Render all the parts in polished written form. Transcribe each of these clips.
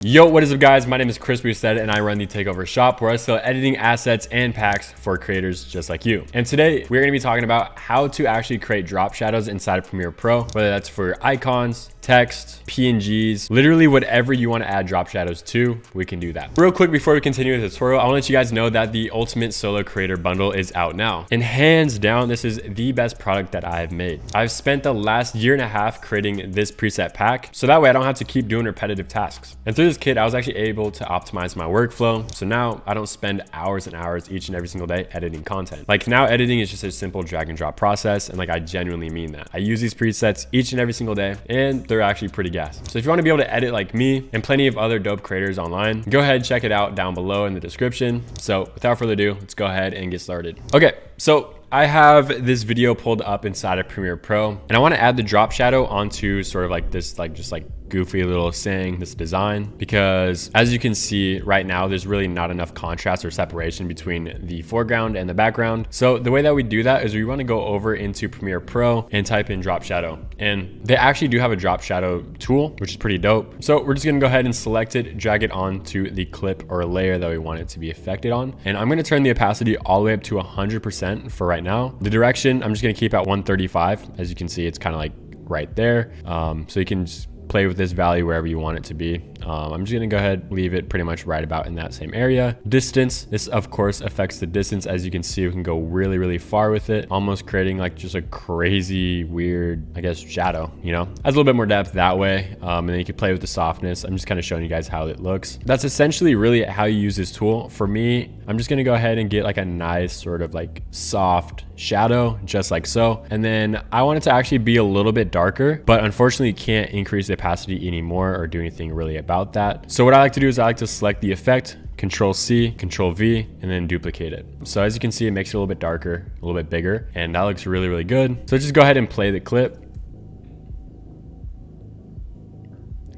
Yo, what is up guys? My name is Boustedt and I run the Takeover shop where I sell editing assets and packs for creators just like you. And today we're going to be talking about how to actually create drop shadows inside of Premiere Pro, whether that's for icons, text, PNGs, literally whatever you want to add drop shadows to, we can do that. Real quick before we continue with the tutorial, I want to let you guys know that the Ultimate Solo Creator Bundle is out now. And hands down, this is the best product that I have made. I've spent the last year and a half creating this preset pack, so that way I don't have to keep doing repetitive tasks. And through this kit, I was actually able to optimize my workflow. So now I don't spend hours and hours each and every single day editing content. Like now editing is just a simple drag and drop process. And like, I genuinely mean that. I use these presets each and every single day and they're actually pretty gas. So if you want to be able to edit like me and plenty of other dope creators online, go ahead, check it out down below in the description. So without further ado, let's go ahead and get started. Okay, so I have this video pulled up inside of Premiere Pro and I want to add the drop shadow onto sort of like this, just like goofy little saying, this design, because as you can see right now, there's really not enough contrast or separation between the foreground and the background. So the way that we do that is we want to go over into Premiere Pro and type in drop shadow. And they actually do have a drop shadow tool, which is pretty dope. So we're just going to go ahead and select it, drag it onto the clip or layer that we want it to be affected on. And I'm going to turn the opacity all the way up to 100% for right now. The direction, I'm just going to keep at 135. As you can see, it's kind of like right there. So you can just play with this value wherever you want it to be. I'm just gonna go ahead, leave it pretty much right about in that same area. Distance, this of course affects the distance. As you can see, we can go really, really far with it, almost creating like just a crazy, weird, I guess, shadow, you know? Has a little bit more depth that way. And then you can play with the softness. I'm just kind of showing you guys how it looks. That's essentially really how you use this tool. For me, I'm just gonna go ahead and get like a nice sort of like soft shadow, just like so. And then I want it to actually be a little bit darker, but unfortunately you can't increase the opacity anymore or do anything really about that. So what I like to do is I like to select the effect, Control C, Control V, and then duplicate it. So as you can see, it makes it a little bit darker, a little bit bigger, and that looks really, really good. So just go ahead and play the clip.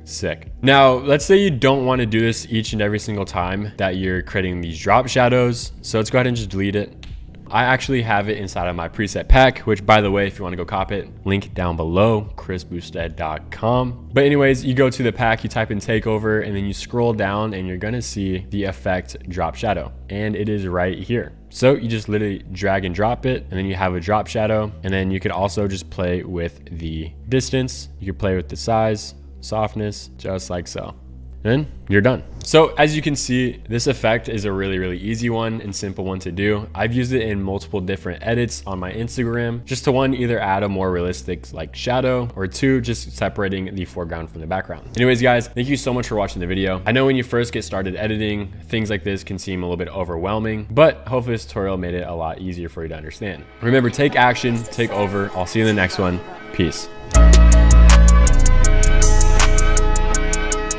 Sick. Now, let's say you don't want to do this each and every single time that you're creating these drop shadows. So let's go ahead and just delete it. I actually have it inside of my preset pack, which by the way, if you want to go cop it, link down below, chrisbousted.com. But anyways, you go to the pack, you type in takeover, and then you scroll down and you're going to see the effect drop shadow. And it is right here. So you just literally drag and drop it, and then you have a drop shadow. And then you could also just play with the distance. You could play with the size, softness, just like so. Then you're done. So as you can see, this effect is a really, really easy one and simple one to do. I've used it in multiple different edits on my Instagram, just to one, either add a more realistic like shadow, or two, just separating the foreground from the background. Anyways, guys, thank you so much for watching the video. I know when you first get started editing, things like this can seem a little bit overwhelming, but hopefully this tutorial made it a lot easier for you to understand. Remember, take action, take over. I'll see you in the next one. Peace.